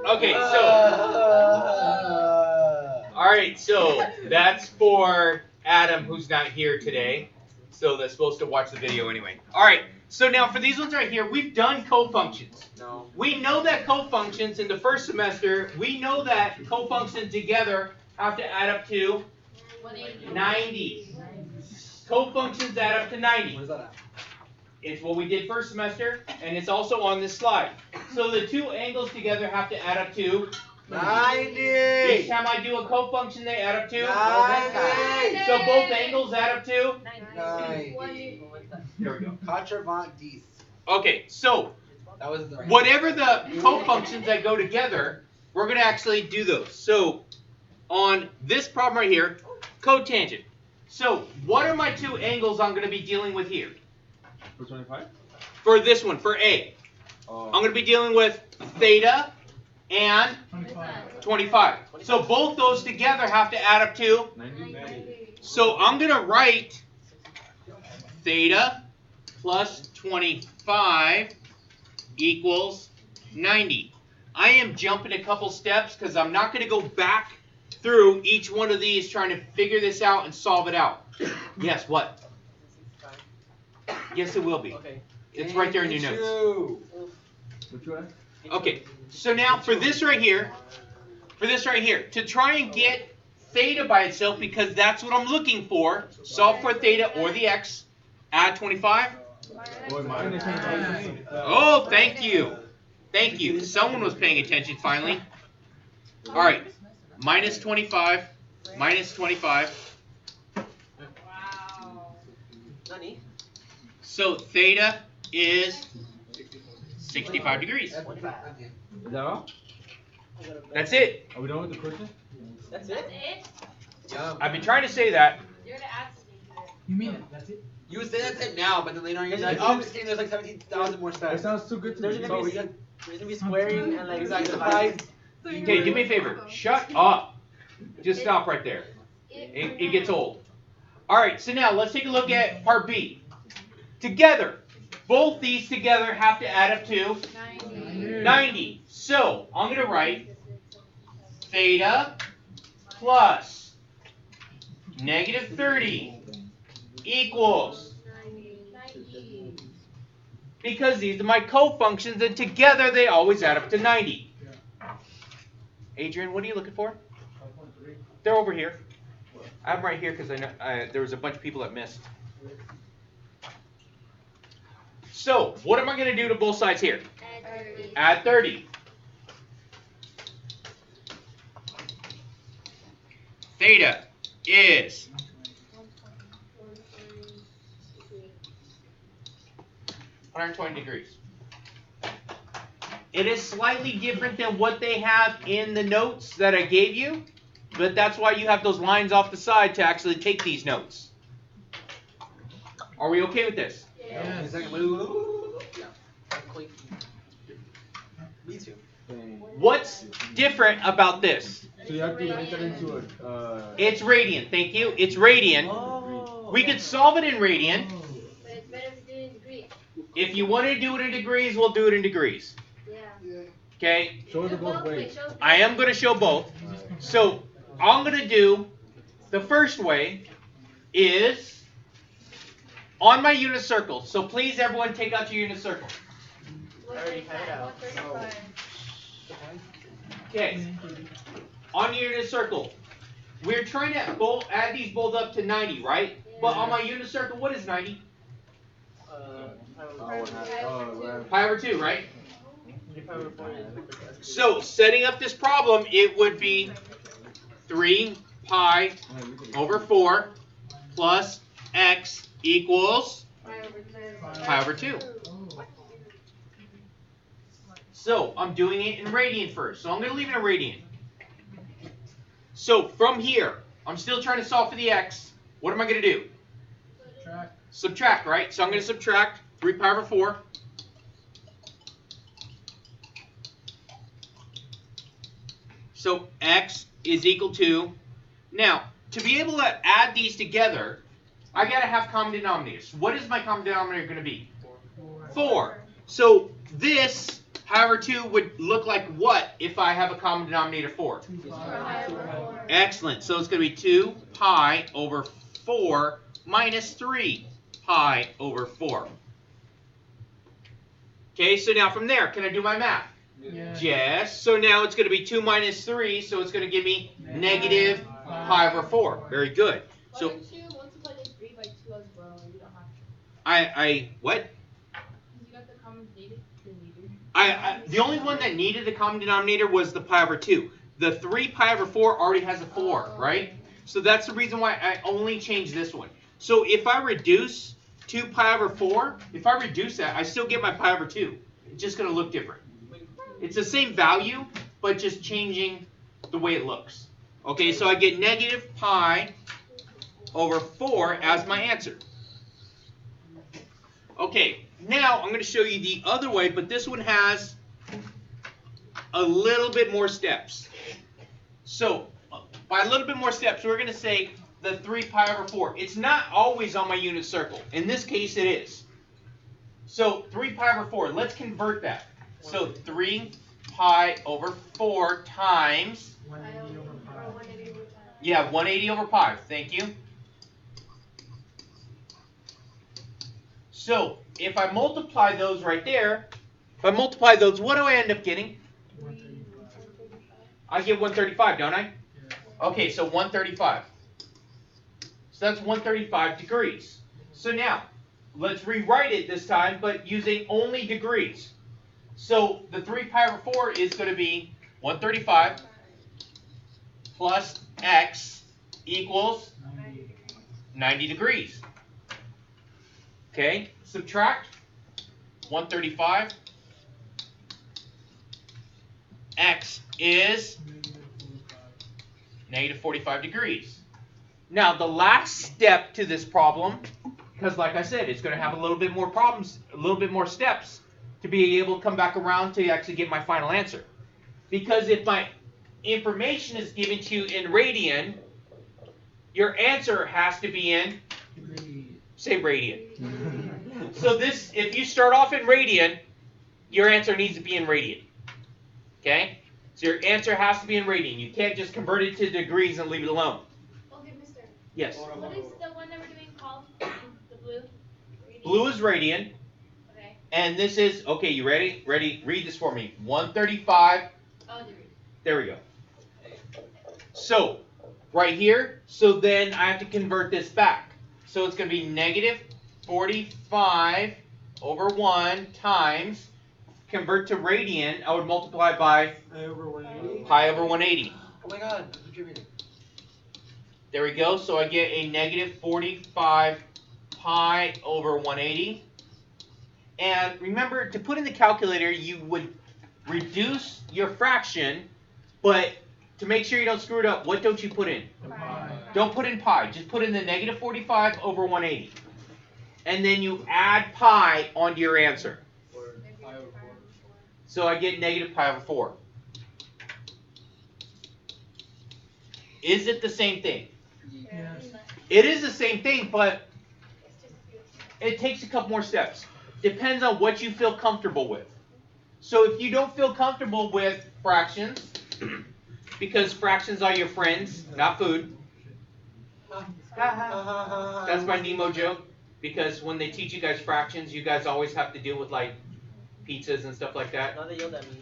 Okay, so. Alright, so that's for Adam, who's not here today. So that's supposed to watch the video anyway. Alright, so now for these ones right here, we've done cofunctions. No. We know that cofunctions in the first semester, we know that cofunctions together have to add up to 90. Cofunctions add up to 90. Where's that at? It's what we did first semester, and it's also on this slide. So the two angles together have to add up to 90. Each time I do a cofunction, they add up to 90. So both angles add up to 90. There we go. Contravant dies. Okay, so That was the whatever the cofunctions that go together, we're going to actually do those. So on this problem right here, cotangent. So what are my two angles I'm going to be dealing with here? For 25? For this one, for A. I'm going to be dealing with theta and 25. So both those together have to add up to 90. So I'm going to write theta plus 25 equals 90. I am jumping a couple steps because I'm not going to go back through each one of these trying to figure this out and solve it out. Yes, what? Yes, it will be. Okay. It's right there in your notes. Which one? Okay, so now for this right here, to try and get theta by itself, because that's what I'm looking for, solve for theta or the x, add 25. Oh, thank you. Thank you. Someone was paying attention finally. All right, minus 25, minus 25. Wow. So theta is 65 degrees. Is that all? That's it. Are we done with the question? That's That's it? it? Yeah. I've been trying to say that. You're gonna add something to it. You mean it? That's it? You would say that's it now, but then later on you're like, oh, I'm just kidding, there's like 17,000 more That steps. sounds too good to There's me. gonna be, So there's gonna be squaring and like Exactly. dividing. Okay, do me a favor. Shut up. Just stop right there. It gets old. All right, so now let's take a look at part B. Together, both these together have to add up to 90. So I'm going to write theta plus negative 30 equals, because these are my cofunctions, and together they always add up to 90. Adrian, what are you looking for? They're over here. I'm right here because I know there was a bunch of people that missed. So, what am I going to do to both sides here? Add 30. Theta is 120 degrees. It is slightly different than what they have in the notes that I gave you, but that's why you have those lines off the side to actually take these notes. Are we okay with this? Yeah. Me too. What's different about this? So you have to make that into a. It's radian. Thank you. It's radian. Oh. We could solve it in radian. But it's better to do it in degrees. If you want to do it in degrees, we'll do it in degrees. Yeah. Okay? Show it both ways. I am going to show both. So, I'm going to do the first way is on my unit circle. So please, everyone, take out your unit circle. I already had it out. 135. Okay. On your unit circle, we're trying to add these both up to 90, right? But on my unit circle, what is 90? Pi over 2, right? So, setting up this problem, it would be 3 pi over 4 plus x equals pi over 2. So, I'm doing it in radian first. So, I'm going to leave it in radian. So, from here, I'm still trying to solve for the x. What am I going to do? Subtract, right? So, I'm going to subtract 3 pi over 4. So, x is equal to, now, to be able to add these together, I got to have common denominators. What is my common denominator going to be? 4. So, this pi over 2 would look like what if I have a common denominator 4? Excellent. So it's going to be 2 pi over 4 minus 3 pi over 4. Okay, so now from there, can I do my math? Yes. So now it's going to be 2 minus 3, so it's going to give me negative pi over 4. Very good. So Why don't you multiply the 3 by 2 as well? You don't have to. What? Because you got the common denominator. The only one that needed the common denominator was the pi over 2. The 3 pi over 4 already has a 4, right? So that's the reason why I only changed this one. So if I reduce 2 pi over 4, if I reduce that, I still get my pi over 2. It's just going to look different. It's the same value, but just changing the way it looks. Okay, so I get negative pi over 4 as my answer. Okay, now I'm going to show you the other way, but this one has a little bit more steps. So, by a little bit more steps, we're going to say the 3 pi over 4. It's not always on my unit circle. In this case, it is. So, 3 pi over 4, let's convert that. So, 3 pi over 4 times, 180 over pi. Thank you. So, if I multiply those right there, if I multiply those, what do I end up getting? I get 135, don't I? Okay, so 135. So that's 135 degrees. So now, let's rewrite it this time, but using only degrees. So the 3 pi over 4 is going to be 135 plus x equals 90 degrees. Okay, subtract 135. X is negative 45 degrees. Now, the last step to this problem, because like I said, it's going to have a little bit more problems, a little bit more steps to be able to come back around to actually get my final answer. Because if my information is given to you in radian, your answer has to be in, say radian. So this, if you start off in radian, your answer needs to be in radian. Okay? So your answer has to be in radian. You can't just convert it to degrees and leave it alone. Okay, mister. Yes? What is the one that we're doing called? The blue? Blue is radian. Okay. And this is, okay, you ready? Ready? Read this for me. 135. Oh, degree. There we go. So, right here, so then I have to convert this back. So it's going to be negative 45 over 1 times, convert to radian, I would multiply by Pi over 180. pi over 180. Oh my god, what's your reading? There we go. So I get a negative 45 pi over 180. And remember, to put in the calculator, you would reduce your fraction, but to make sure you don't screw it up, what don't you put in? Don't put in pi. Just put in the negative 45 over 180. And then you add pi onto your answer. So I get negative pi over 4. Is it the same thing? Yes. It is the same thing, but it takes a couple more steps. Depends on what you feel comfortable with. So if you don't feel comfortable with fractions, because fractions are your friends, not food. That's my Nemo joke. Because when they teach you guys fractions, you guys always have to deal with like pizzas and stuff like that. Now they yelled at me.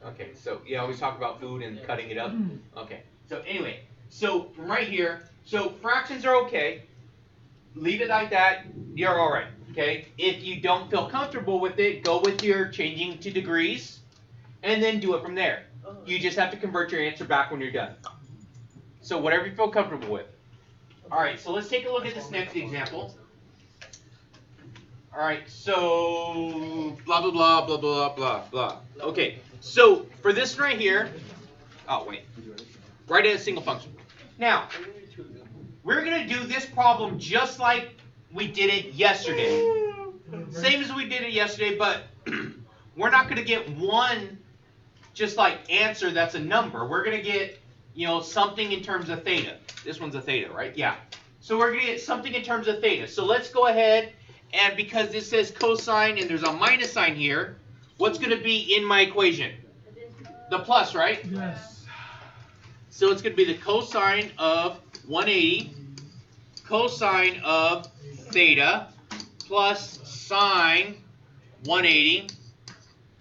Okay, so you always talk about food and cutting it up. Okay, so anyway, so from right here, so fractions are okay. Leave it like that. You're all right. Okay. If you don't feel comfortable with it, go with your changing to degrees, and then do it from there. You just have to convert your answer back when you're done. So whatever you feel comfortable with. All right. So let's take a look at this next example. All right. So blah blah blah blah blah blah blah. Okay. So for this right here, oh wait, write it as single function. Now we're gonna do this problem just like we did it yesterday. Same as we did it yesterday, but we're not gonna get one just like answer that's a number. We're gonna get, you know, something in terms of theta. This one's a theta, right? Yeah. So we're gonna get something in terms of theta. So let's go ahead, and because this says cosine and there's a minus sign here, what's going to be in my equation? The plus, right? Yes. So it's going to be the cosine of 180, cosine of theta, plus sine 180,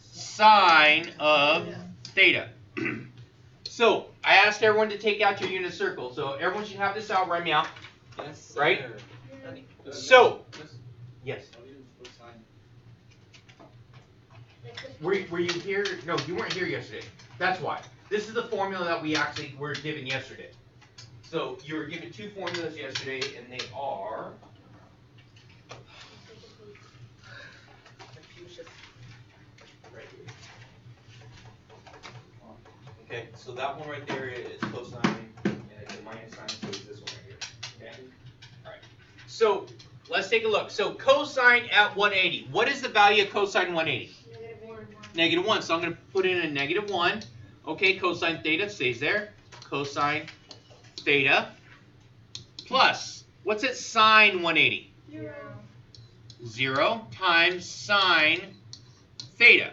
sine of theta. So I asked everyone to take out your unit circle. So everyone should have this out right now. Yes, sir. Right? So, yes. Were you here? No, you weren't here yesterday. That's why. This is the formula that we actually were given yesterday. So you were given two formulas yesterday, and they are. Right here. Okay, so that one right there is cosine, and it's a minus sign, so it's this one right here. Okay? Alright. So let's take a look. So cosine at 180. What is the value of cosine 180? Negative 1. So I'm going to put in a negative 1. Okay, cosine theta stays there. Cosine theta plus, what's it, sine 180? 0 times sine theta.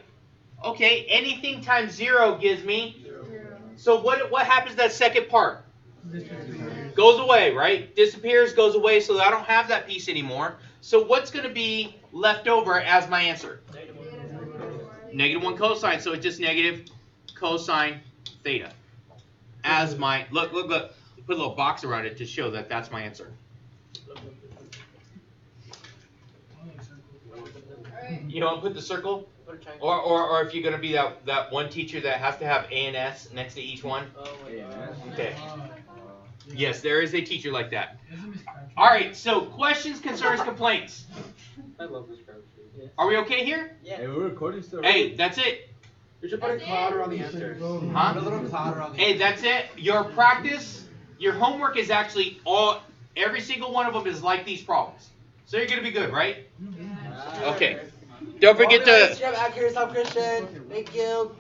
Okay, anything times 0 gives me. So what happens to that second part? Goes away, right? Disappears, goes away, so I don't have that piece anymore. So what's going to be left over as my answer? Negative 1 cosine, so it's just negative cosine theta. As my, look. Put a little box around it to show that that's my answer. You don't put the circle? Or if you're going to be that one teacher that has to have A and S next to each one? Oh my god. Okay. Yes, there is a teacher like that. All right, so questions, concerns, complaints. I love this crowd. Are we okay here? Yeah. Hey, we're recording still. Hey, that's it. You should put a cloud around the answers. Huh? Put a little cloud around the Hey, that's it. Your practice, your homework is actually every single one of them is like these problems. So you're going to be good, right? Okay. Don't forget to... Instagram, @CuriousOfChristian. Thank you.